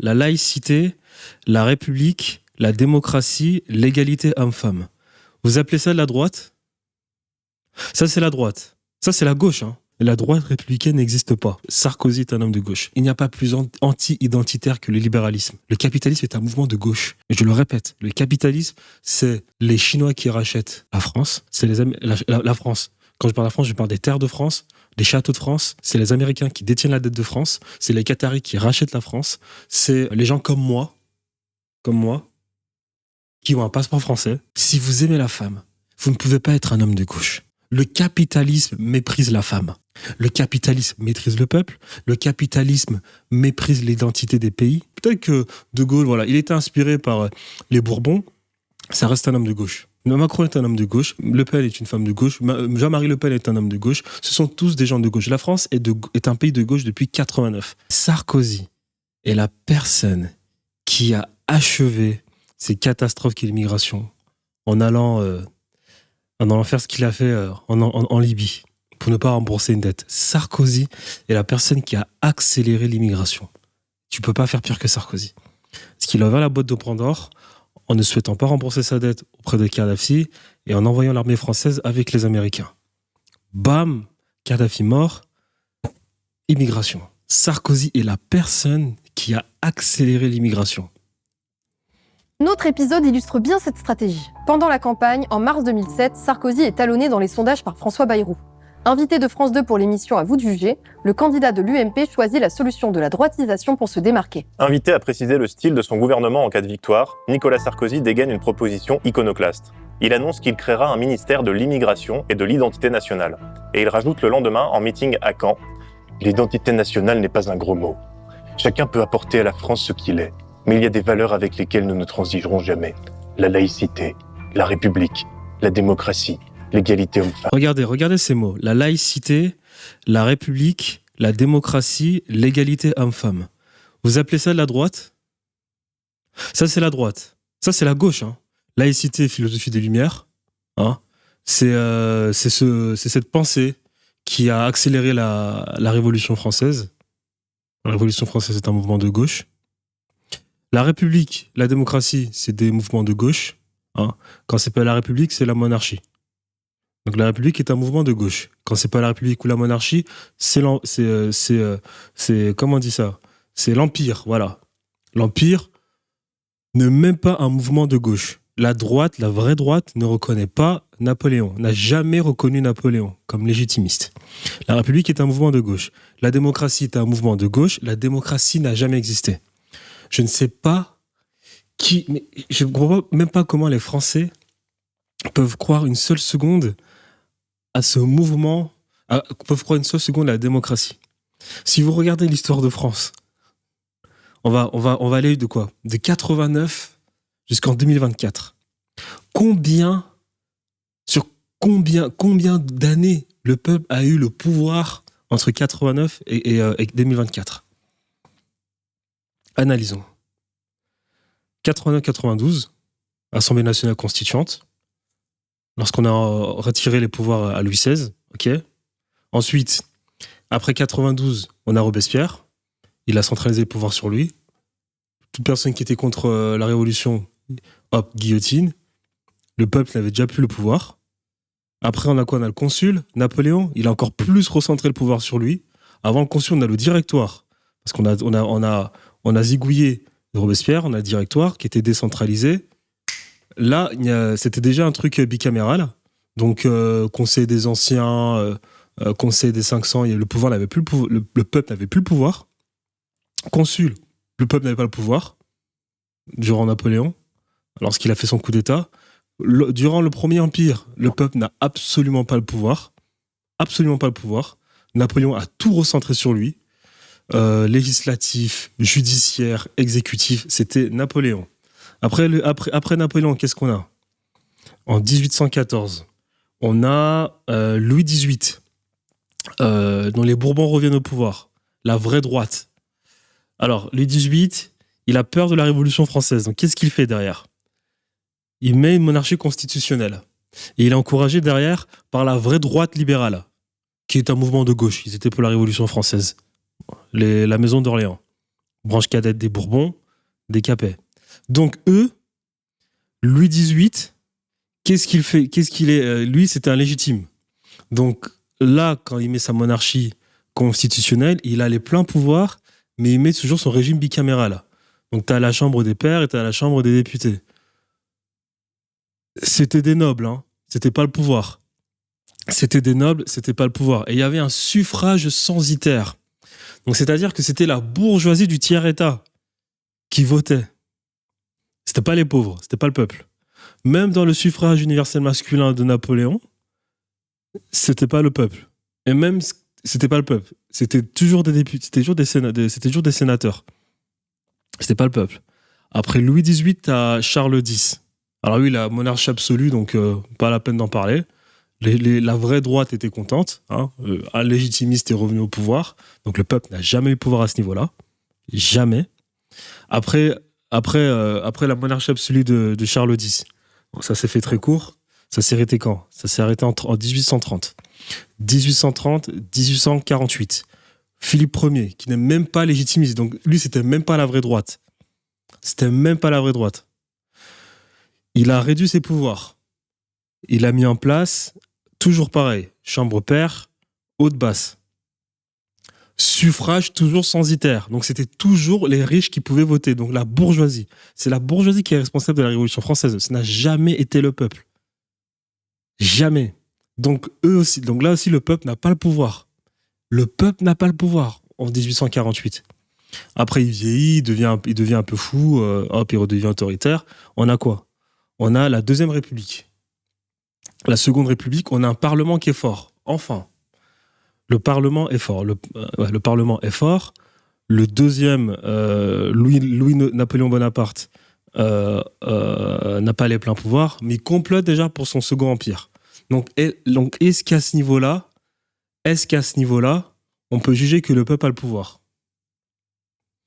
La laïcité, la République, la démocratie, l'égalité homme-femme. Vous appelez ça de la droite? Ça, c'est la droite. Ça, c'est la gauche. Hein. La droite républicaine n'existe pas. Sarkozy est un homme de gauche. Il n'y a pas plus anti-identitaire que le libéralisme. Le capitalisme est un mouvement de gauche. Et je le répète, le capitalisme, c'est les Chinois qui rachètent la France. C'est la France. Quand je parle de la France, je parle des terres de France, des châteaux de France. C'est les Américains qui détiennent la dette de France. C'est les Qataris qui rachètent la France. C'est les gens comme moi, qui ont un passeport français. Si vous aimez la femme, vous ne pouvez pas être un homme de gauche. Le capitalisme méprise la femme. Le capitalisme méprise le peuple. Le capitalisme méprise l'identité des pays. Peut-être que De Gaulle, voilà, il était inspiré par les Bourbons. Ça reste un homme de gauche. Macron est un homme de gauche. Le Pen est une femme de gauche. Jean-Marie Le Pen est un homme de gauche. Ce sont tous des gens de gauche. La France est un pays de gauche depuis 89. Sarkozy est la personne qui a achevé ces catastrophes qu'est l'immigration en allant faire ce qu'il a fait en Libye pour ne pas rembourser une dette. Sarkozy est la personne qui a accéléré l'immigration. Tu peux pas faire pire que Sarkozy. Parce qu'il a ouvert la boîte de Pandore en ne souhaitant pas rembourser sa dette auprès de Kadhafi et en envoyant l'armée française avec les Américains. Bam, Kadhafi mort, immigration. Sarkozy est la personne qui a accéléré l'immigration. Notre épisode illustre bien cette stratégie. Pendant la campagne, en mars 2007, Sarkozy est talonné dans les sondages par François Bayrou. Invité de France 2 pour l'émission À vous de juger, le candidat de l'UMP choisit la solution de la droitisation pour se démarquer. Invité à préciser le style de son gouvernement en cas de victoire, Nicolas Sarkozy dégaine une proposition iconoclaste. Il annonce qu'il créera un ministère de l'immigration et de l'identité nationale. Et il rajoute le lendemain en meeting à Caen « L'identité nationale n'est pas un gros mot. Chacun peut apporter à la France ce qu'il est. Mais il y a des valeurs avec lesquelles nous ne transigerons jamais. La laïcité, la République, la démocratie, l'égalité homme-femme. » Regardez ces mots. La laïcité, la République, la démocratie, l'égalité homme-femme. Vous appelez ça de la droite? Ça, c'est la droite. Ça, c'est la gauche. Hein. Laïcité, philosophie des Lumières. Hein. C'est cette pensée qui a accéléré la Révolution française. La Révolution française est un mouvement de gauche. La République, la démocratie, c'est des mouvements de gauche. Hein. Quand c'est pas la République, c'est la monarchie. Donc la République est un mouvement de gauche. Quand c'est pas la République ou la monarchie, c'est comment on dit ça? C'est l'Empire, voilà. L'Empire n'est même pas un mouvement de gauche. La droite, la vraie droite, ne reconnaît pas Napoléon, n'a jamais reconnu Napoléon comme légitimiste. La République est un mouvement de gauche. La démocratie est un mouvement de gauche. La démocratie n'a jamais existé. Je ne sais pas mais je ne comprends même pas comment les Français peuvent croire une seule seconde à ce mouvement, peuvent croire une seule seconde à la démocratie. Si vous regardez l'histoire de France, on va aller de quoi? De 89 jusqu'en 2024. Combien d'années le peuple a eu le pouvoir entre 89 et 2024? Analysons. 89-92, Assemblée nationale constituante, lorsqu'on a retiré les pouvoirs à Louis XVI, ok. Ensuite, après 92, on a Robespierre, il a centralisé le pouvoir sur lui. Toute personne qui était contre la Révolution, hop, guillotine. Le peuple n'avait déjà plus le pouvoir. Après, on a quoi? On a le consul, Napoléon, il a encore plus recentré le pouvoir sur lui. Avant le consul, on a le directoire, parce qu'on a zigouillé Robespierre, on a le directoire qui était décentralisé. Là, c'était déjà un truc bicaméral. Donc, Conseil des anciens, Conseil des 500, le peuple n'avait plus le pouvoir. Consul, le peuple n'avait pas le pouvoir durant Napoléon, lorsqu'il a fait son coup d'État. Durant le Premier Empire, le peuple n'a absolument pas le pouvoir. Absolument pas le pouvoir. Napoléon a tout recentré sur lui. Législatif, judiciaire, exécutif, c'était Napoléon. Après Napoléon, qu'est-ce qu'on a? En 1814, on a Louis XVIII, dont les Bourbons reviennent au pouvoir. La vraie droite. Alors, Louis XVIII, il a peur de la Révolution française. Donc, qu'est-ce qu'il fait derrière? Il met une monarchie constitutionnelle. Et il est encouragé derrière par la vraie droite libérale, qui est un mouvement de gauche. Ils étaient pour la Révolution française. La maison d'Orléans. branche cadette des Bourbons, des Capets. Donc eux, Louis XVIII, qu'est-ce qu'il fait ? Lui, c'était un légitime. Donc là, quand il met sa monarchie constitutionnelle, il a les pleins pouvoirs, mais il met toujours son régime bicaméral. Donc tu as la Chambre des pairs et tu as la Chambre des députés. C'était des nobles, hein. C'était pas le pouvoir. C'était des nobles, c'était pas le pouvoir. Et il y avait un suffrage censitaire. Donc c'est-à-dire que c'était la bourgeoisie du tiers-état qui votait. C'était pas les pauvres, c'était pas le peuple. Même dans le suffrage universel masculin de Napoléon, c'était pas le peuple. Et même, c'était pas le peuple. C'était toujours des députés, c'était toujours des sénateurs. C'était pas le peuple. Après Louis XVIII, t'as Charles X. Alors lui, la monarchie absolue, donc pas la peine d'en parler. La vraie droite était contente. Hein. Un légitimiste est revenu au pouvoir. Donc le peuple n'a jamais eu pouvoir à ce niveau-là. Jamais. Après la monarchie absolue de Charles X. Bon, ça s'est fait très court. Ça s'est arrêté quand ? Ça s'est arrêté en 1830. 1848. Philippe Ier, qui n'est même pas légitimiste. Donc lui, c'était même pas la vraie droite. C'était même pas la vraie droite. Il a réduit ses pouvoirs. Il a mis en place, toujours pareil, chambre pair, haute basse. Suffrage toujours censitaire. Donc c'était toujours les riches qui pouvaient voter. Donc la bourgeoisie. C'est la bourgeoisie qui est responsable de la Révolution française. Ça n'a jamais été le peuple. Jamais. Donc eux aussi. Donc là aussi, le peuple n'a pas le pouvoir. Le peuple n'a pas le pouvoir en 1848. Après, il vieillit, il devient un peu fou, il redevient autoritaire. On a quoi ? On a la Deuxième République. La Seconde République, on a un Parlement qui est fort. Enfin, le Parlement est fort. Le Parlement est fort. Le deuxième, Napoléon Bonaparte, n'a pas les pleins pouvoirs, mais il complote déjà pour son Second Empire. Donc est-ce qu'à ce niveau-là, on peut juger que le peuple a le pouvoir ?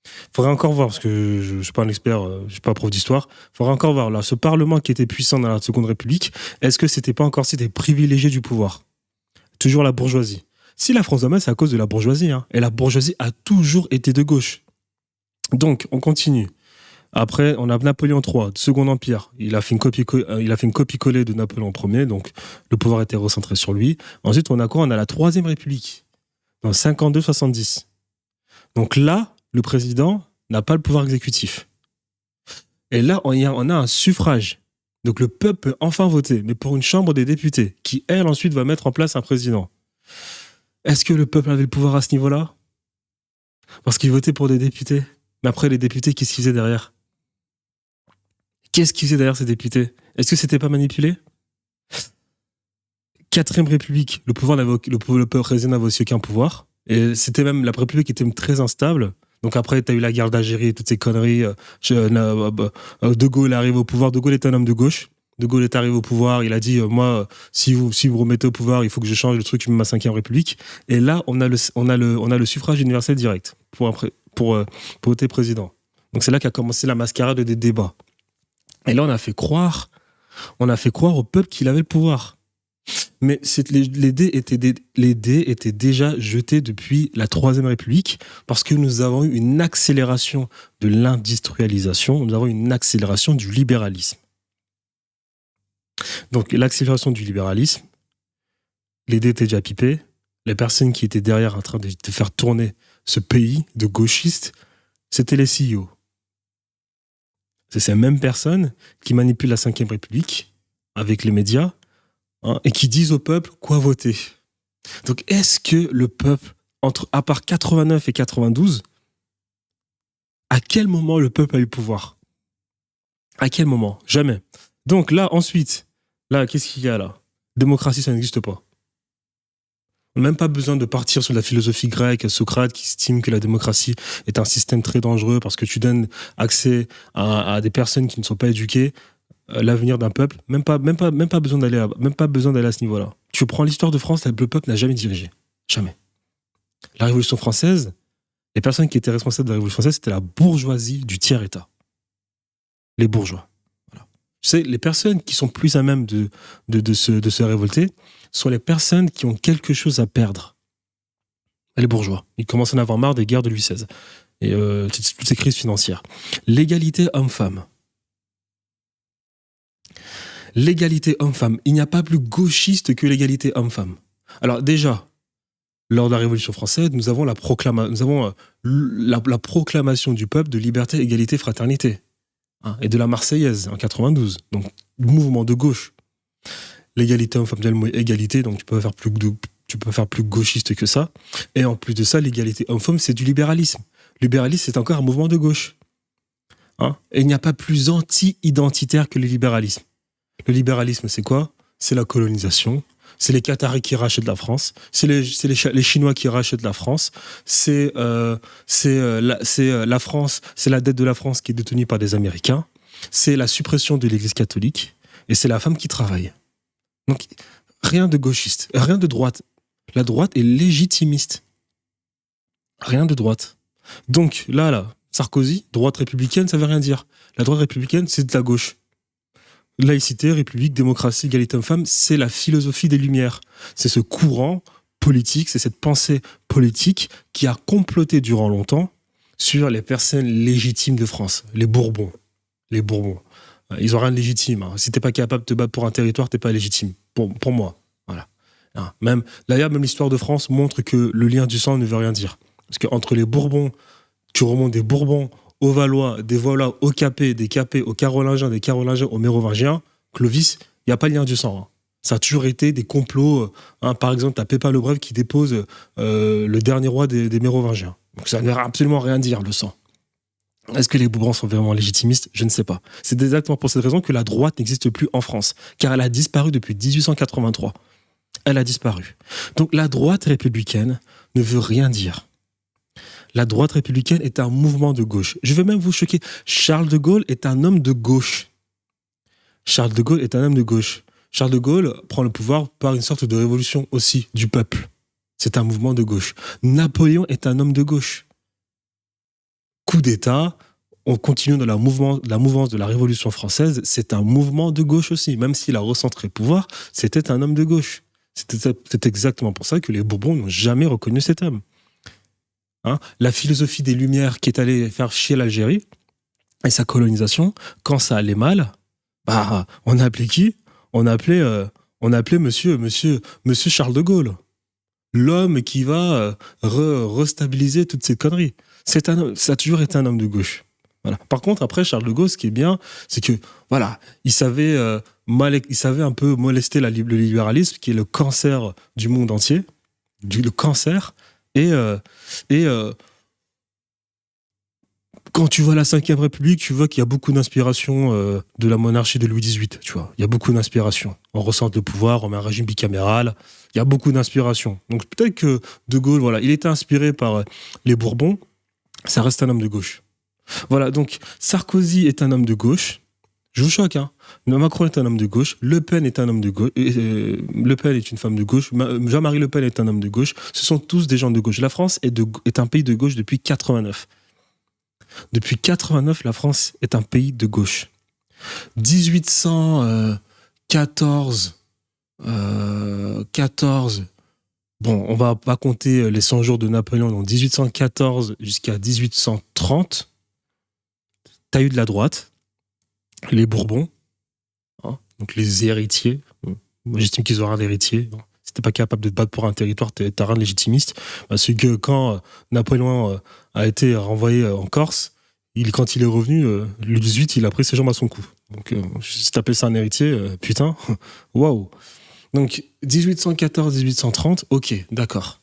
Il faudrait encore voir, parce que je ne suis pas un expert, je ne suis pas prof d'histoire. Il faudrait encore voir, là, ce Parlement qui était puissant dans la Seconde République, est-ce que c'était pas encore des privilégiés du pouvoir ? Toujours la bourgeoisie. Si la France demain, c'est à cause de la bourgeoisie. Hein, et la bourgeoisie a toujours été de gauche. Donc, on continue. Après, on a Napoléon III, Second Empire. Il a fait une copie-collée de Napoléon Ier, donc le pouvoir était recentré sur lui. Ensuite, on a quoi ? On a la Troisième République, dans 52-70. Donc là, le président n'a pas le pouvoir exécutif. Et là, on a un suffrage. Donc le peuple peut enfin voter, mais pour une chambre des députés, qui, elle, ensuite, va mettre en place un président. Est-ce que le peuple avait le pouvoir à ce niveau-là ? Parce qu'il votait pour des députés. Mais après, les députés, qu'est-ce qu'ils faisaient derrière ? Qu'est-ce qu'ils faisaient derrière, ces députés ? Est-ce que c'était pas manipulé ? Quatrième République, le président n'avait aussi aucun pouvoir. Et c'était même la République qui était très instable. Donc après, tu as eu la guerre d'Algérie, toutes ces conneries. De Gaulle arrive au pouvoir. De Gaulle est un homme de gauche. De Gaulle est arrivé au pouvoir. Il a dit, moi, si vous remettez au pouvoir, il faut que je change le truc, je mets ma 5e République. Et là, on a le suffrage universel direct pour voter président. Donc c'est là qu'a commencé la mascarade des débats. Et là, on a fait croire au peuple qu'il avait le pouvoir. Mais les dés étaient déjà jetés depuis la Troisième République parce que nous avons eu une accélération de l'industrialisation, nous avons eu une accélération du libéralisme. Donc l'accélération du libéralisme, les dés étaient déjà pipés, les personnes qui étaient derrière en train de faire tourner ce pays de gauchistes, c'était les CEO. C'est ces mêmes personnes qui manipulent la Ve République avec les médias, hein, et qui disent au peuple quoi voter. Donc, est-ce que le peuple, à part 89 et 92, à quel moment le peuple a eu le pouvoir ? À quel moment ? Jamais. Donc là, ensuite, qu'est-ce qu'il y a là ? Démocratie, ça n'existe pas. On n'a même pas besoin de partir sur la philosophie grecque, Socrate qui estime que la démocratie est un système très dangereux parce que tu donnes accès à des personnes qui ne sont pas éduquées. L'avenir d'un peuple, même pas besoin d'aller à ce niveau-là. Tu prends l'histoire de France, le peuple n'a jamais dirigé. Jamais. La Révolution française, les personnes qui étaient responsables de la Révolution française, c'était la bourgeoisie du tiers-état. Les bourgeois. Voilà. Tu sais, les personnes qui sont plus à même de se révolter sont les personnes qui ont quelque chose à perdre. Les bourgeois. Ils commencent à en avoir marre des guerres de Louis XVI. et toutes ces crises financières. L'égalité homme-femme. L'égalité homme-femme. Il n'y a pas plus gauchiste que l'égalité homme-femme. Alors déjà, lors de la Révolution française, nous avons la proclamation du peuple de liberté, égalité, fraternité. Hein, et de la Marseillaise en 92. Donc, mouvement de gauche. L'égalité homme-femme, le mot égalité, donc tu peux faire plus gauchiste que ça. Et en plus de ça, l'égalité homme-femme, c'est du libéralisme. Le libéralisme, c'est encore un mouvement de gauche. Hein, et il n'y a pas plus anti-identitaire que le libéralisme. Le libéralisme, c'est quoi? C'est la colonisation. C'est les Qataris qui rachètent la France. C'est les Chinois qui rachètent la France. C'est la France. C'est la dette de la France qui est détenue par des Américains. C'est la suppression de l'Église catholique. Et c'est la femme qui travaille. Donc, rien de gauchiste. Rien de droite. La droite est légitimiste. Rien de droite. Donc, là, Sarkozy, droite républicaine, ça veut rien dire. La droite républicaine, c'est de la gauche. Laïcité, république, démocratie, égalité homme-femme, c'est la philosophie des Lumières. C'est ce courant politique, c'est cette pensée politique qui a comploté durant longtemps sur les personnes légitimes de France, les Bourbons. Les Bourbons. Ils ont rien de légitime. Hein. Si t'es pas capable de te battre pour un territoire, t'es pas légitime. Pour moi. Voilà. Hein. D'ailleurs, même l'histoire de France montre que le lien du sang ne veut rien dire. Parce qu'entre les Bourbons, tu remontes des Bourbons aux Valois, des Valois aux Capets, des Capets aux Carolingiens, des Carolingiens aux Mérovingiens, Clovis, il n'y a pas de lien du sang. Hein. Ça a toujours été des complots. Hein. Par exemple, tu as Pépin le Bref qui dépose le dernier roi des Mérovingiens. Donc ça ne veut absolument rien dire, le sang. Est-ce que les Bourbons sont vraiment légitimistes? Je ne sais pas. C'est exactement pour cette raison que la droite n'existe plus en France, car elle a disparu depuis 1883. Elle a disparu. Donc la droite républicaine ne veut rien dire. La droite républicaine est un mouvement de gauche. Je vais même vous choquer. Charles de Gaulle est un homme de gauche. Charles de Gaulle est un homme de gauche. Charles de Gaulle prend le pouvoir par une sorte de révolution aussi du peuple. C'est un mouvement de gauche. Napoléon est un homme de gauche. Coup d'État, on continue dans la mouvance de la Révolution française, c'est un mouvement de gauche aussi. Même s'il a recentré le pouvoir, c'était un homme de gauche. C'est exactement pour ça que les Bourbons n'ont jamais reconnu cet homme. Hein, la philosophie des Lumières qui est allée faire chier l'Algérie et sa colonisation, quand ça allait mal, bah, on a appelé qui? On a appelé monsieur Charles de Gaulle. L'homme qui va restabiliser toutes ces conneries. Ça a toujours été un homme de gauche. Voilà. Par contre, après, Charles de Gaulle, ce qui est bien, c'est que, voilà, il savait un peu molester le libéralisme, qui est le cancer du monde entier. Le cancer. Et quand tu vois la Ve République, tu vois qu'il y a beaucoup d'inspiration de la monarchie de Louis XVIII. Tu vois, il y a beaucoup d'inspiration. On ressent le pouvoir, on met un régime bicaméral. Il y a beaucoup d'inspiration. Donc peut-être que De Gaulle, voilà, il était inspiré par les Bourbons. Ça reste un homme de gauche. Voilà, donc Sarkozy est un homme de gauche. Je vous choque, hein. Macron est un homme de gauche. Le Pen est un homme de gauche. Le Pen est une femme de gauche. Jean-Marie Le Pen est un homme de gauche. Ce sont tous des gens de gauche. La France est un pays de gauche depuis 89. Depuis 89, la France est un pays de gauche. 1814. Bon, on va pas compter les 100 jours de Napoléon. Donc 1814 jusqu'à 1830. T'as eu de la droite. Les Bourbons, hein, donc les héritiers. Moi, j'estime qu'ils ont rien d'héritier. Si t'es pas capable de te battre pour un territoire, t'as rien de légitimiste. Parce que quand Napoléon a été renvoyé en Corse, quand il est revenu, le 18, il a pris ses jambes à son cou. Donc, si t'appelles ça un héritier, putain, waouh. Donc, 1814-1830, ok, d'accord.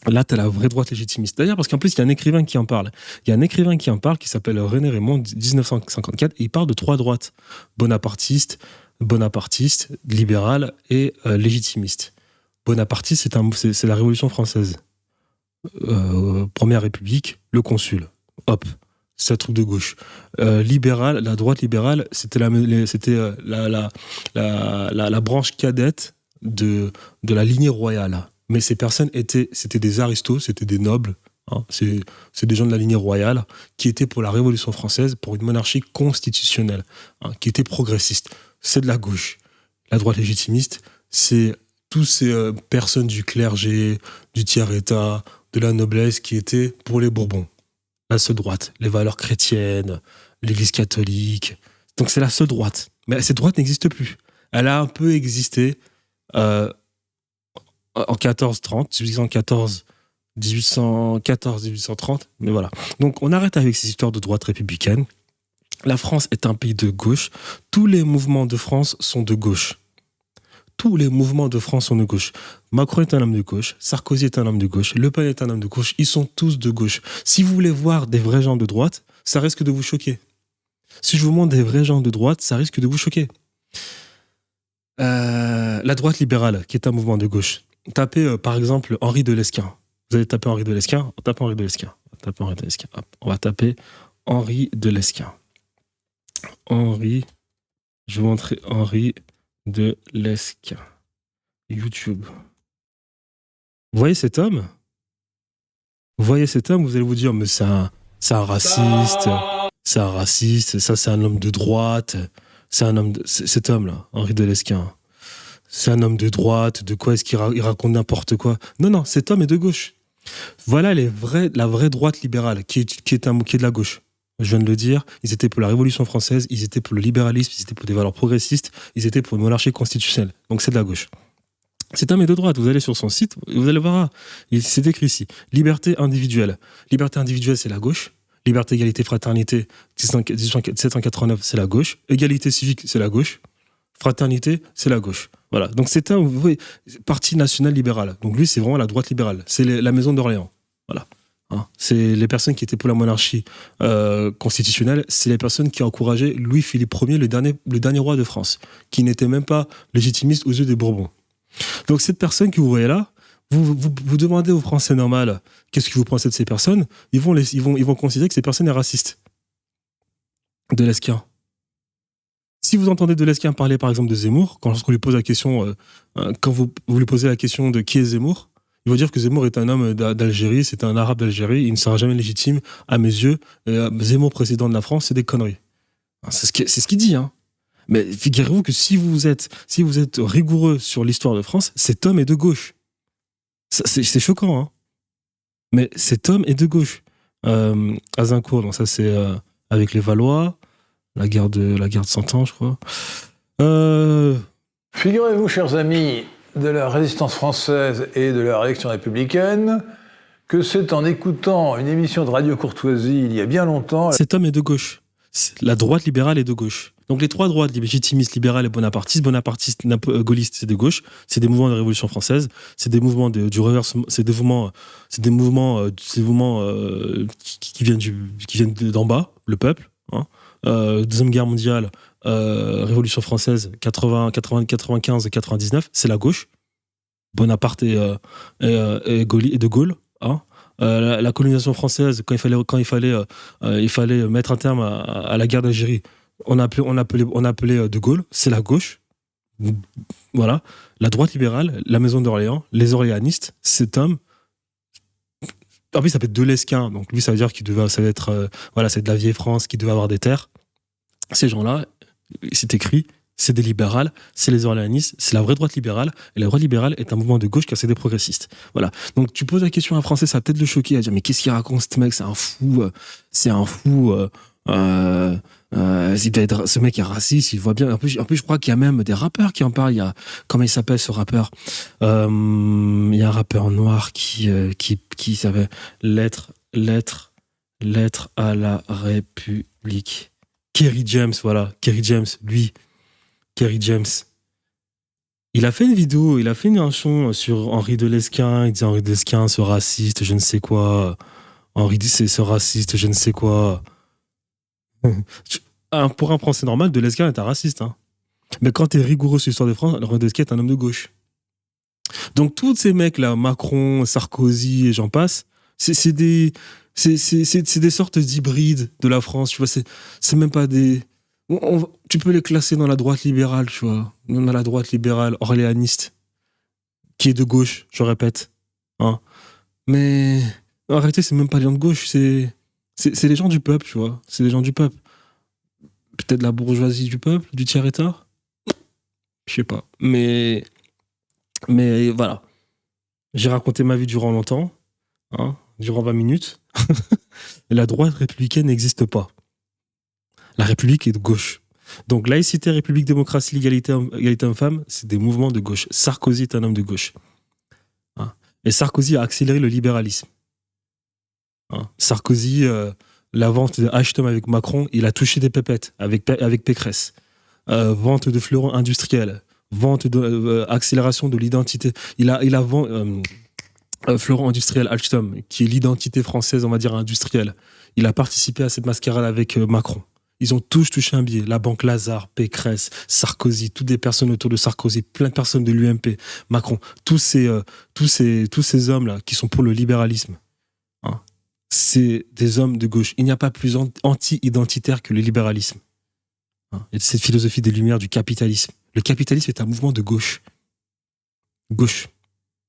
Là, t'as la vraie droite légitimiste. D'ailleurs, parce qu'en plus, il y a un écrivain qui en parle. Il y a un écrivain qui en parle qui s'appelle René Raymond, 1954, et il parle de trois droites. Bonapartiste, libéral et légitimiste. Bonapartiste, c'est la Révolution française. Première République, le consul. Hop, c'est un truc de gauche. Libéral, la droite libérale, c'était la branche cadette de la lignée royale. Mais ces personnes c'était des aristos, c'était des nobles. Hein, c'est des gens de la lignée royale qui étaient pour la Révolution française, pour une monarchie constitutionnelle, hein, qui était progressiste. C'est de la gauche. La droite légitimiste, c'est tous ces personnes du clergé, du tiers-état, de la noblesse qui étaient pour les Bourbons. La seule droite. Les valeurs chrétiennes, l'Église catholique. Donc c'est la seule droite. Mais cette droite n'existe plus. Elle a un peu existé en 1430, 1830, mais voilà. Donc on arrête avec ces histoires de droite républicaine. La France est un pays de gauche. Tous les mouvements de France sont de gauche. Tous les mouvements de France sont de gauche. Macron est un homme de gauche, Sarkozy est un homme de gauche, Le Pen est un homme de gauche, ils sont tous de gauche. Si vous voulez voir des vrais gens de droite, ça risque de vous choquer. Si je vous montre des vrais gens de droite, ça risque de vous choquer. La droite libérale, qui est un mouvement de gauche. Tapez par exemple Henri de Lesquen. Vous allez taper Henri de Lesquen, tapez Henri de Lesquen. Tapez Henri de Lesquen. Hop. On va taper Henri de Lesquen. Je vais vous montrer Henri de Lesquen. YouTube. Vous voyez cet homme ? Vous allez vous dire, mais c'est un raciste, ça c'est un homme de droite, cet homme-là, Henri de Lesquen. C'est un homme de droite, de quoi est-ce qu'il raconte n'importe quoi ? Non, cet homme est de gauche. Voilà la vraie droite libérale, qui est de la gauche. Je viens de le dire, ils étaient pour la Révolution française, ils étaient pour le libéralisme, ils étaient pour des valeurs progressistes, ils étaient pour une monarchie constitutionnelle. Donc c'est de la gauche. Cet homme est de droite, vous allez sur son site, vous allez voir, c'est écrit ici, liberté individuelle. Liberté individuelle, c'est la gauche. Liberté, égalité, fraternité, 1789, c'est la gauche. Égalité civique, c'est la gauche. Fraternité, c'est la gauche. Voilà. Donc c'est un parti national libéral. Donc lui, c'est vraiment la droite libérale. C'est la maison d'Orléans. Voilà. Hein, c'est les personnes qui étaient pour la monarchie constitutionnelle. C'est les personnes qui encourageaient Louis-Philippe Ier, le dernier roi de France, qui n'était même pas légitimiste aux yeux des Bourbons. Donc cette personne que vous voyez là, vous demandez aux Français normal, qu'est-ce que vous pensez de ces personnes ? Ils vont considérer que ces personnes sont racistes. De Lesquen. Si vous entendez de Lesquen parler par exemple de Zemmour, quand on lui pose la question, quand vous lui posez la question de qui est Zemmour, il va dire que Zemmour est un homme d'Algérie, c'est un arabe d'Algérie, il ne sera jamais légitime à mes yeux. Zemmour président de la France, c'est des conneries. C'est ce qu'il dit, hein. Mais figurez-vous que si vous êtes rigoureux sur l'histoire de France, cet homme est de gauche. C'est choquant, hein. Mais cet homme est de gauche. Azincourt, donc ça c'est avec les Valois, la guerre de 100 ans, je crois. Figurez-vous, chers amis de la résistance française et de la réaction républicaine, que c'est en écoutant une émission de Radio Courtoisie il y a bien longtemps... Cet homme est de gauche. La droite libérale est de gauche. Donc les trois droites, légitimistes, libérales et bonapartistes, gaullistes, c'est de gauche, c'est des mouvements de la Révolution française, c'est des mouvements du reversement, c'est des mouvements qui viennent d'en bas, le peuple. Hein. Deuxième guerre mondiale, Révolution française, 95 et 99, c'est la gauche. Bonaparte et de Gaulle. Hein. La colonisation française, quand il fallait mettre un terme à la guerre d'Algérie, on appelait de Gaulle, c'est la gauche. Voilà. La droite libérale, la maison d'Orléans, les orléanistes, cet homme. En plus, il s'appelle de Lesquen, donc lui, ça veut dire c'est de la vieille France qui devait avoir des terres. Ces gens-là, c'est écrit, c'est des libérales, c'est les orléanistes, c'est la vraie droite libérale, et la droite libérale est un mouvement de gauche car c'est des progressistes. Voilà. Donc tu poses la question à un Français, ça va peut-être le choquer, à dire mais qu'est-ce qu'il raconte ce mec, c'est un fou. Ce mec est raciste, il voit bien. En plus, je crois qu'il y a même des rappeurs qui en parlent. Il y a, comment il s'appelle ce rappeur ? Il y a un rappeur noir qui s'appelle Lettre à la République. Kerry James, voilà. Kerry James. Il a fait une vidéo, il a fait un son sur Henri de Lesquen. Il disait Henri de Lesquen, ce raciste, je ne sais quoi. Henri dit c'est ce raciste, je ne sais quoi. Pour un Français normal, de Lesquen est un raciste. Hein. Mais quand t'es rigoureux sur l'histoire de France, Henri de Lesquen est un homme de gauche. Donc tous ces mecs-là, Macron, Sarkozy et j'en passe, c'est des sortes d'hybrides de la France. Tu vois, c'est même pas des... tu peux les classer dans la droite libérale, tu vois. Dans la droite libérale orléaniste, qui est de gauche, je répète. Hein. Mais en réalité, c'est même pas les gens de gauche, c'est les gens du peuple, tu vois. C'est les gens du peuple. Peut-être la bourgeoisie du peuple, du tiers-état. Je sais pas. Mais voilà. J'ai raconté ma vie durant longtemps, hein, durant 20 minutes. la droite républicaine n'existe pas. La République est de gauche. Donc laïcité, République, démocratie, égalité homme-femme, c'est des mouvements de gauche. Sarkozy est un homme de gauche. Hein. Et Sarkozy a accéléré le libéralisme. Hein. Sarkozy, la vente de Alstom avec Macron, il a touché des pépettes avec Pécresse. Vente de fleurons industriels, vente de accélération de l'identité. Il a vendu fleuron industriel Alstom, qui est l'identité française, on va dire industrielle. Il a participé à cette mascarade avec Macron. Ils ont tous touché un billet. La Banque Lazare, Pécresse, Sarkozy, toutes les personnes autour de Sarkozy, plein de personnes de l'UMP, Macron, tous ces hommes-là qui sont pour le libéralisme. Hein. C'est des hommes de gauche. Il n'y a pas plus anti-identitaire que le libéralisme. Hein. Et cette philosophie des Lumières du capitalisme. Le capitalisme est un mouvement de gauche. Gauche.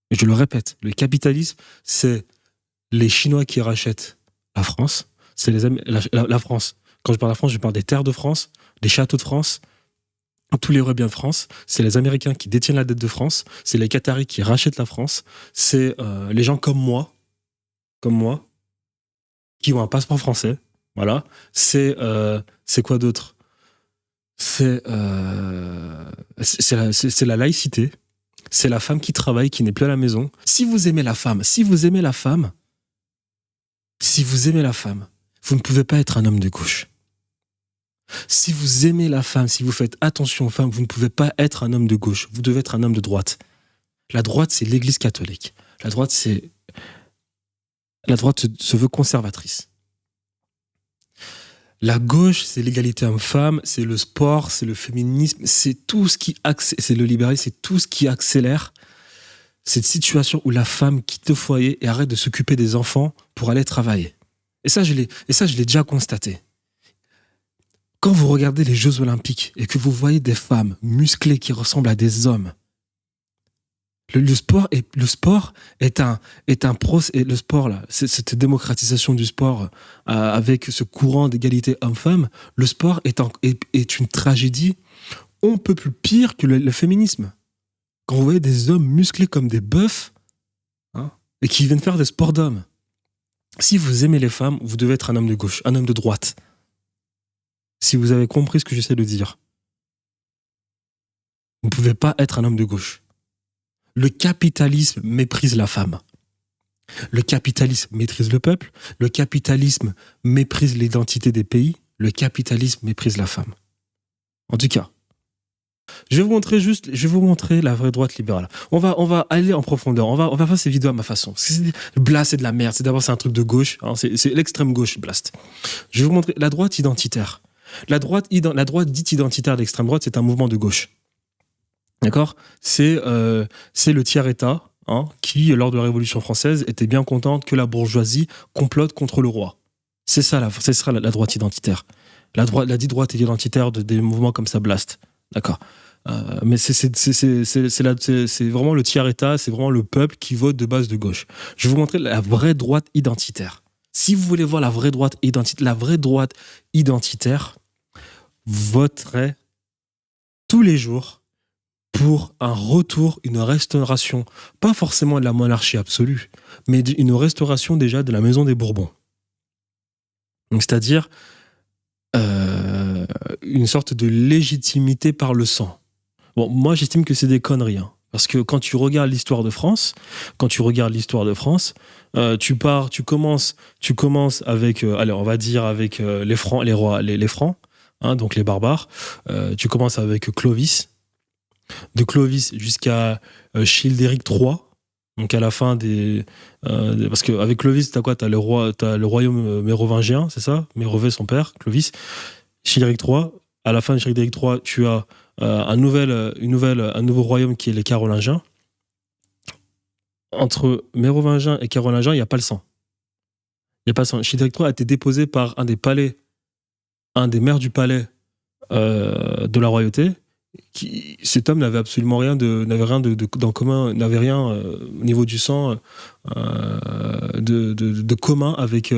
Et je le répète, le capitalisme, c'est les Chinois qui rachètent la France. C'est la France. Quand je parle de la France, je parle des terres de France, des châteaux de France, tous les biens de France. C'est les Américains qui détiennent la dette de France. C'est les Qataris qui rachètent la France. C'est les gens comme moi, qui ont un passeport français. Voilà. C'est quoi d'autre ? C'est la laïcité. C'est la femme qui travaille, qui n'est plus à la maison. Si vous aimez la femme, vous ne pouvez pas être un homme de gauche. Si vous aimez la femme, si vous faites attention aux femmes, vous ne pouvez pas être un homme de gauche. Vous devez être un homme de droite. La droite, c'est l'Église catholique. La droite se veut conservatrice. La gauche, c'est l'égalité homme-femme, c'est le sport, c'est le féminisme, c'est le libéralisme, c'est tout ce qui accélère cette situation où la femme quitte le foyer et arrête de s'occuper des enfants pour aller travailler. Et ça, je l'ai déjà constaté. Quand vous regardez les Jeux Olympiques et que vous voyez des femmes musclées qui ressemblent à des hommes, le sport est un procès. Le sport là, cette démocratisation du sport avec ce courant d'égalité homme-femme, le sport est une tragédie. On peut plus pire que le féminisme. Quand vous voyez des hommes musclés comme des bœufs, hein, et qui viennent faire des sports d'hommes. Si vous aimez les femmes, vous devez être un homme de gauche, un homme de droite. Si vous avez compris ce que j'essaie de dire, vous ne pouvez pas être un homme de gauche. Le capitalisme méprise la femme. Le capitalisme méprise le peuple. Le capitalisme méprise l'identité des pays. Le capitalisme méprise la femme. En tout cas, je vais vous montrer la vraie droite libérale. On va aller en profondeur. On va faire ces vidéos à ma façon. Parce que Blast, c'est de la merde. C'est un truc de gauche. Hein, c'est l'extrême gauche, Blast. Je vais vous montrer la droite identitaire. La droite dite identitaire d'extrême droite, c'est un mouvement de gauche. D'accord ? C'est le tiers-État, hein, qui, lors de la Révolution française, était bien contente que la bourgeoisie complote contre le roi. C'est ça la droite identitaire. La dite droite identitaire des mouvements comme ça, Blast. D'accord. Mais c'est vraiment le tiers-État, c'est vraiment le peuple qui vote de base de gauche. Je vais vous montrer la vraie droite identitaire. Si vous voulez voir la vraie droite identitaire voterait tous les jours pour un retour, une restauration, pas forcément de la monarchie absolue, mais une restauration déjà de la maison des Bourbons. Donc, c'est-à-dire une sorte de légitimité par le sang. Bon, moi, j'estime que c'est des conneries, hein, parce que quand tu regardes l'histoire de France, tu commences avec, on va dire avec les Francs, les rois, les Francs, hein, donc les barbares. Tu commences avec Clovis. De Clovis jusqu'à Childéric III, donc à la fin parce qu'avec Clovis, t'as quoi ? T'as le royaume mérovingien, c'est ça ? Mérové, son père, Clovis. Childéric III, à la fin de Childéric III, tu as un nouveau royaume qui est les Carolingiens. Entre mérovingiens et carolingiens, il n'y a pas le sang. Childéric III a été déposé par un des maires du palais de la royauté. Cet homme n'avait absolument rien d'en commun, n'avait rien au niveau du sang de commun avec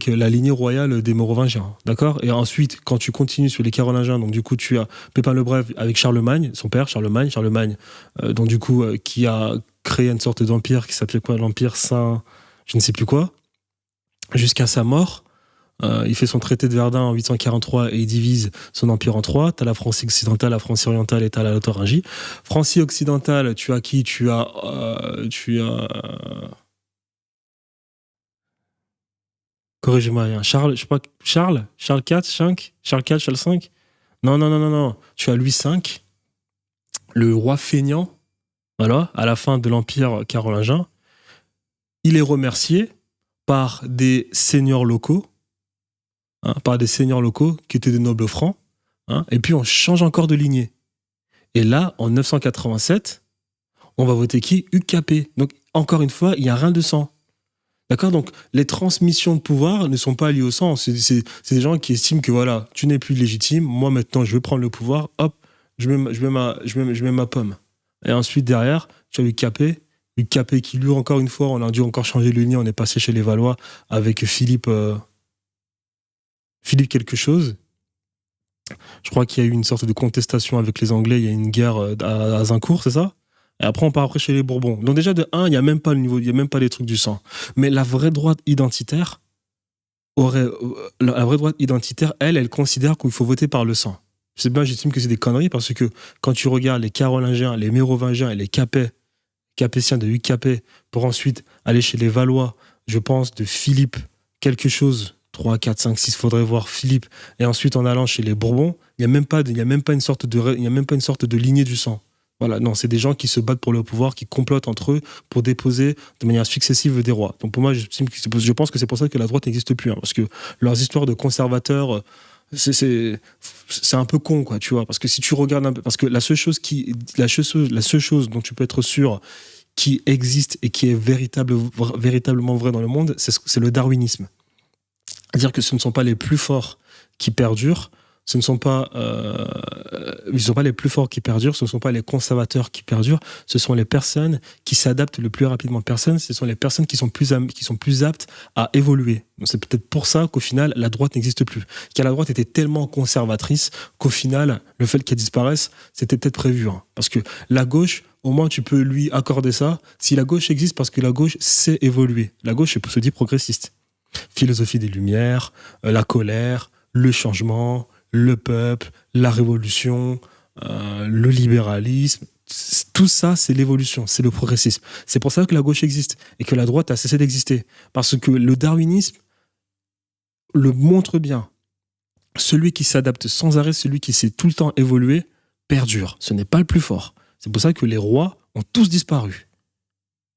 la lignée royale des Mérovingiens, d'accord ? Et ensuite, quand tu continues sur les Carolingiens, donc du coup tu as Pépin le Bref avec Charlemagne, son père Charlemagne, donc du coup qui a créé une sorte d'empire qui s'appelait quoi ? L'Empire Saint, je ne sais plus quoi. jusqu'à sa mort. Il fait son traité de Verdun en 843 et il divise son empire en trois. T'as la Francie occidentale, la Francie orientale et t'as la Lotharingie. Francie occidentale, tu as qui? Tu as corrigez-moi rien. Charles, je sais pas, Charles IV, Charles IV, Charles V? Non. Tu as Louis V, le roi feignant, voilà, à la fin de l'empire carolingien. Il est remercié par des seigneurs locaux, qui étaient des nobles francs, et puis on change encore de lignée. Et là, en 987, on va voter qui? Hugues Capet. Donc, encore une fois, il n'y a rien de sang. D'accord? Donc, les transmissions de pouvoir ne sont pas liées au sang. C'est des gens qui estiment que voilà, tu n'es plus légitime, moi maintenant je vais prendre le pouvoir, hop, je mets ma pomme. Et ensuite, derrière, tu as Hugues Capet. Hugues Capet qui, lui, encore une fois, on a dû encore changer de lignée, on est passé chez les Valois avec Philippe quelque chose. Je crois qu'il y a eu une sorte de contestation avec les Anglais, il y a eu une guerre à Zincourt, c'est ça? Et après, on part après chez les Bourbons. Donc déjà, de 1, il n'y a même pas le niveau, il n'y a même pas les trucs du sang. Mais la vraie droite identitaire, elle considère qu'il faut voter par le sang. C'est bien, j'estime que c'est des conneries parce que quand tu regardes les Carolingiens, les Mérovingiens et les Capétiens de Hugues Capet, pour ensuite aller chez les Valois, je pense, de Philippe quelque chose, 3, 4, 5, 6, faudrait voir Philippe, et ensuite en allant chez les Bourbons, il n'y a même pas une sorte de lignée du sang. Voilà, non, c'est des gens qui se battent pour le pouvoir, qui complotent entre eux pour déposer de manière successive des rois. Donc pour moi, je pense que c'est pour ça que la droite n'existe plus, parce que leurs histoires de conservateurs, c'est un peu con, quoi, tu vois. Parce que si tu regardes un peu, parce que la seule chose dont tu peux être sûr qui existe et qui est véritablement vrai dans le monde, c'est le darwinisme. C'est-à-dire que ce ne sont pas les plus forts qui perdurent, ce ne sont pas les plus forts qui perdurent, ce ne sont pas les conservateurs qui perdurent, ce sont les personnes qui s'adaptent le plus rapidement. Ce sont les personnes qui sont plus aptes à évoluer. Donc c'est peut-être pour ça qu'au final, la droite n'existe plus. Car la droite était tellement conservatrice qu'au final, le fait qu'elle disparaisse, c'était peut-être prévu. Parce que la gauche, au moins tu peux lui accorder ça. Si la gauche existe, parce que la gauche sait évoluer. La gauche se dit progressiste. Philosophie des Lumières, la colère, le changement, le peuple, la révolution, le libéralisme, tout ça, c'est l'évolution, c'est le progressisme. C'est pour ça que la gauche existe et que la droite a cessé d'exister. Parce que le darwinisme le montre bien. Celui qui s'adapte sans arrêt, celui qui sait tout le temps évoluer, perdure. Ce n'est pas le plus fort. C'est pour ça que les rois ont tous disparu.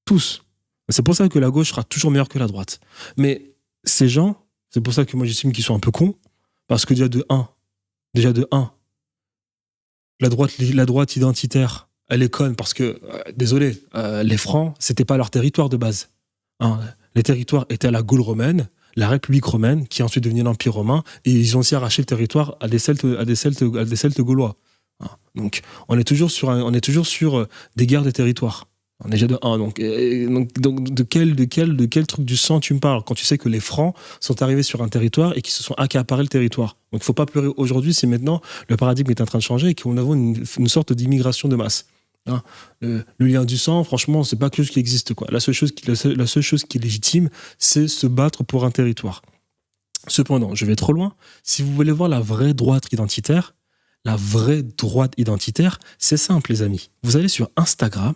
Tous. C'est pour ça que la gauche sera toujours meilleure que la droite. Mais ces gens, c'est pour ça que moi j'estime qu'ils sont un peu cons, parce que déjà de 1, la droite identitaire, elle est conne parce que, désolé, les Francs, c'était pas leur territoire de base. Les territoires étaient à la Gaule romaine, la République romaine, qui est ensuite devenue l'Empire romain, et ils ont aussi arraché le territoire à des Celtes gaulois. Donc, on est toujours sur des guerres de territoire. On est déjà de 1. Donc de quel truc du sang tu me parles quand tu sais que les Francs sont arrivés sur un territoire et qu'ils se sont accaparés le territoire. Donc il ne faut pas pleurer aujourd'hui, c'est maintenant le paradigme est en train de changer et qu'on a une sorte d'immigration de masse. Le lien du sang, franchement, c'est pas quelque chose qui existe, quoi. La seule chose qui est légitime, c'est se battre pour un territoire. Cependant, je vais trop loin. Si vous voulez voir la vraie droite identitaire, c'est simple, les amis. Vous allez sur Instagram.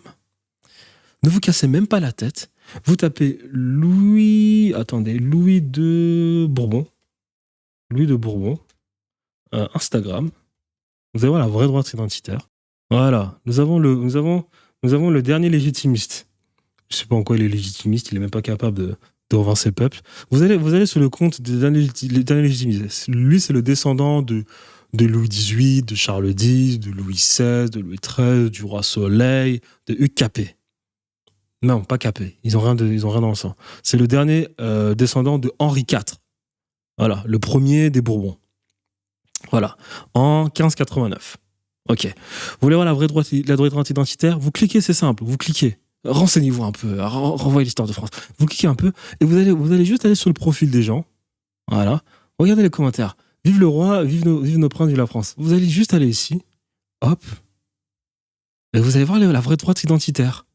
Ne vous cassez même pas la tête. Vous tapez Louis de Bourbon. Instagram. Vous allez voir la vraie droite identitaire. Voilà. Nous avons le dernier légitimiste. Je ne sais pas en quoi il est légitimiste. Il n'est même pas capable de revancer le peuple. Vous allez sur le compte des derniers légitimistes. Lui, c'est le descendant de Louis XVIII, de Charles X, de Louis XVI, de Louis XIII, du roi Soleil, de Hugues Capet. Non, pas Capet. Ils ont rien dans le sang. C'est le dernier descendant de Henri IV. Voilà, le premier des Bourbons. Voilà, en 1589. Ok. Vous voulez voir la vraie droite identitaire? Vous cliquez, c'est simple. Vous cliquez. Renseignez-vous un peu. Renvoyez l'histoire de France. Vous cliquez un peu et vous allez juste aller sur le profil des gens. Voilà. Regardez les commentaires. Vive le roi, vive nos princes, vive la France. Vous allez juste aller ici. Hop. Et vous allez voir la vraie droite identitaire.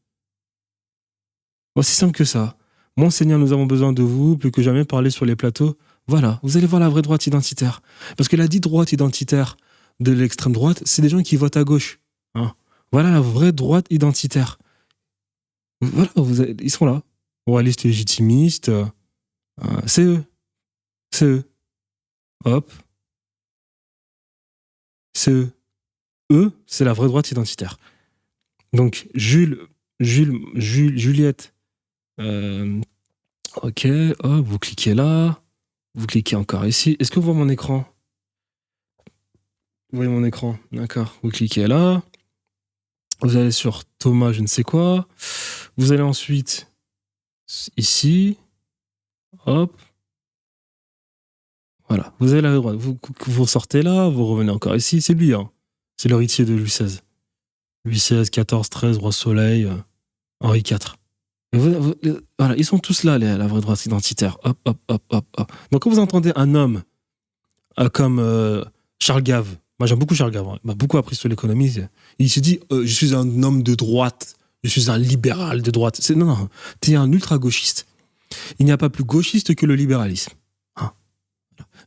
Aussi simple que ça. Monseigneur, nous avons besoin de vous, plus que jamais parler sur les plateaux. Voilà, vous allez voir la vraie droite identitaire. Parce que la dite droite identitaire de l'extrême droite, c'est des gens qui votent à gauche. Hein. Voilà la vraie droite identitaire. Voilà, ils sont là. Royalistes légitimistes, c'est eux. C'est eux. Hop. C'est eux. Eux, c'est la vraie droite identitaire. Donc, Juliette. Ok, hop, vous cliquez là. Vous cliquez encore ici. Est-ce que vous voyez mon écran? Vous voyez mon écran? D'accord. Vous cliquez là. Vous allez sur Thomas, je ne sais quoi. Vous allez ensuite ici. Hop. Voilà. Vous avez la droite. Vous sortez là. Vous revenez encore ici. C'est lui, hein. C'est l'héritier de Louis XVI. Louis XVI, XIV, XIII, Roi Soleil, Henri IV. Voilà, ils sont tous là, la vraie droite identitaire. Hop, hop, hop, hop, hop. Donc, quand vous entendez un homme comme Charles Gave, moi j'aime beaucoup Charles Gave, hein, il m'a beaucoup appris sur l'économie. Il se dit je suis un homme de droite, je suis un libéral de droite. Non, t'es un ultra-gauchiste. Il n'y a pas plus gauchiste que le libéralisme. Hein.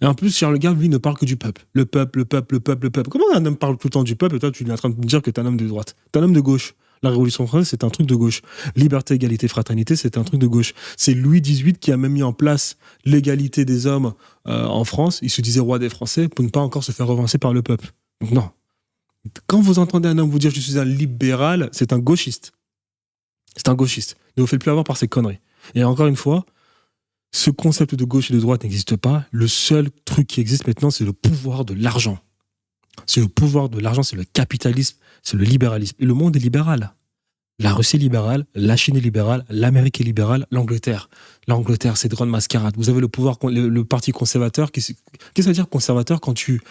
Et en plus, Charles Gave, lui, ne parle que du peuple. Le peuple, le peuple, le peuple, le peuple. Comment un homme parle tout le temps du peuple et toi, tu es en train de me dire que t'es un homme de droite? T'es un homme de gauche. La Révolution française, c'est un truc de gauche. Liberté, égalité, fraternité, c'est un truc de gauche. C'est Louis XVIII qui a même mis en place l'égalité des hommes en France. Il se disait roi des Français pour ne pas encore se faire revancer par le peuple. Donc non. Quand vous entendez un homme vous dire je suis un libéral, c'est un gauchiste. C'est un gauchiste. Ne vous faites plus avoir par ces conneries. Et encore une fois, ce concept de gauche et de droite n'existe pas. Le seul truc qui existe maintenant, c'est le pouvoir de l'argent. C'est le pouvoir de l'argent, c'est le capitalisme, c'est le libéralisme. Et le monde est libéral. La Russie est libérale, la Chine est libérale, l'Amérique est libérale, l'Angleterre. L'Angleterre, c'est de grande mascarade. Vous avez le pouvoir, le parti conservateur. Qu'est-ce que ça veut dire conservateur quand tu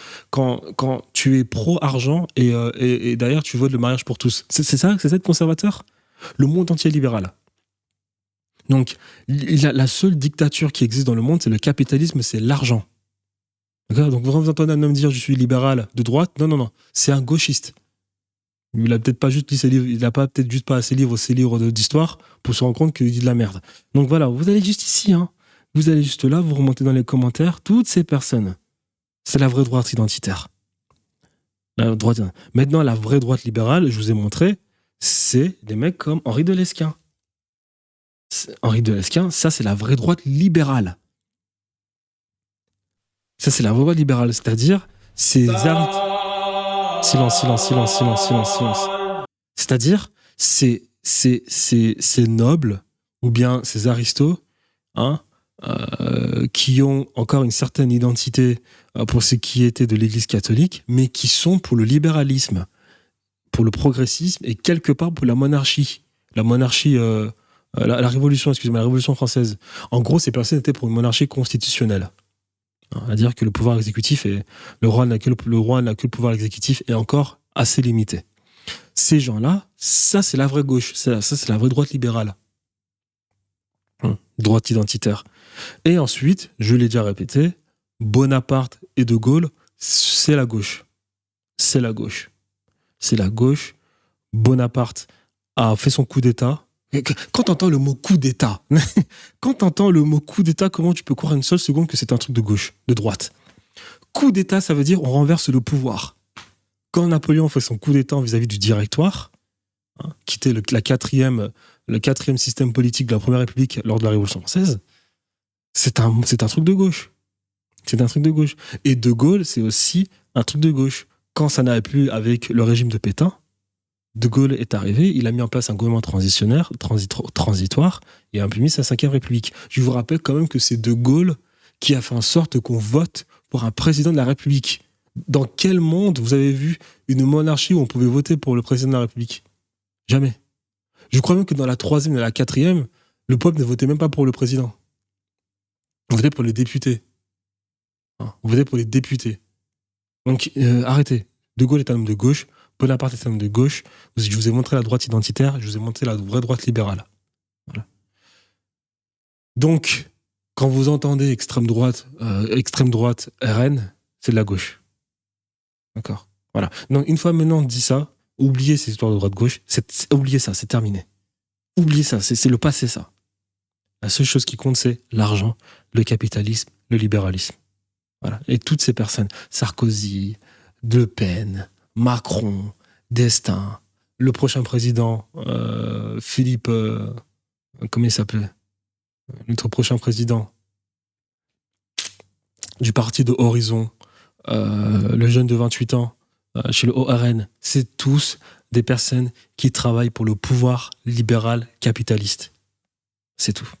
es pro-argent et d'ailleurs tu votes le mariage pour tous? C'est ça être conservateur? Le monde entier est libéral. Donc, la seule dictature qui existe dans le monde, c'est le capitalisme, c'est l'argent. D'accord? Donc, quand vous entendez un homme dire je suis libéral de droite, non, c'est un gauchiste. Il n'a peut-être pas juste lu ses livres, il n'a pas peut-être juste pas ses livres d'histoire pour se rendre compte qu'il dit de la merde. Donc voilà, vous allez juste ici, hein. Vous allez juste là, vous remontez dans les commentaires, toutes ces personnes. C'est la vraie droite identitaire. Maintenant, la vraie droite libérale, je vous ai montré, c'est des mecs comme Henri de Lesquen. Henri de Lesquen, ça c'est la vraie droite libérale. Ça c'est la vraie droite libérale, c'est-à-dire c'est Silence. C'est-à-dire, c'est nobles, ou bien ces aristos, hein, qui ont encore une certaine identité pour ce qui était de l'Église catholique, mais qui sont pour le libéralisme, pour le progressisme, et quelque part pour la monarchie. La monarchie, la Révolution française. En gros, ces personnes étaient pour une monarchie constitutionnelle. C'est-à-dire que le pouvoir exécutif le roi n'a que le pouvoir exécutif est encore assez limité. Ces gens-là, ça c'est la vraie gauche, ça c'est la vraie droite libérale. Droite identitaire. Et ensuite, je l'ai déjà répété, Bonaparte et De Gaulle, c'est la gauche. C'est la gauche. C'est la gauche. Bonaparte a fait son coup d'État. Quand t'entends le mot coup d'État, comment tu peux croire une seule seconde que c'est un truc de gauche, de droite? Coup d'État, ça veut dire on renverse le pouvoir. Quand Napoléon fait son coup d'État vis-à-vis du Directoire, hein, qui était le quatrième système politique de la Première République lors de la Révolution française, c'est un truc de gauche. C'est un truc de gauche. Et De Gaulle, c'est aussi un truc de gauche. Quand ça n'allait plus avec le régime de Pétain, De Gaulle est arrivé, il a mis en place un gouvernement transitoire et a imprimé sa 5e République. Je vous rappelle quand même que c'est De Gaulle qui a fait en sorte qu'on vote pour un président de la République. Dans quel monde vous avez vu une monarchie où on pouvait voter pour le président de la République? Jamais. Je crois même que dans la 3e et la 4e, le peuple ne votait même pas pour le président. On votait pour les députés. On votait pour les députés. Donc arrêtez. De Gaulle est un homme de gauche. Bonaparte est un homme de gauche. Je vous ai montré la droite identitaire, je vous ai montré la vraie droite libérale. Voilà. Donc, quand vous entendez extrême droite RN, c'est de la gauche. D'accord. Voilà. Donc, une fois maintenant dit ça, oubliez ces histoires de droite-gauche, oubliez ça, c'est terminé. Oubliez ça, c'est le passé, ça. La seule chose qui compte, c'est l'argent, le capitalisme, le libéralisme. Voilà. Et toutes ces personnes, Sarkozy, Le Pen, Macron, Destin, le prochain président, Philippe, comment il s'appelait ? Notre prochain président du parti de Horizon, le jeune de 28 ans, chez le ORN, c'est tous des personnes qui travaillent pour le pouvoir libéral capitaliste. C'est tout.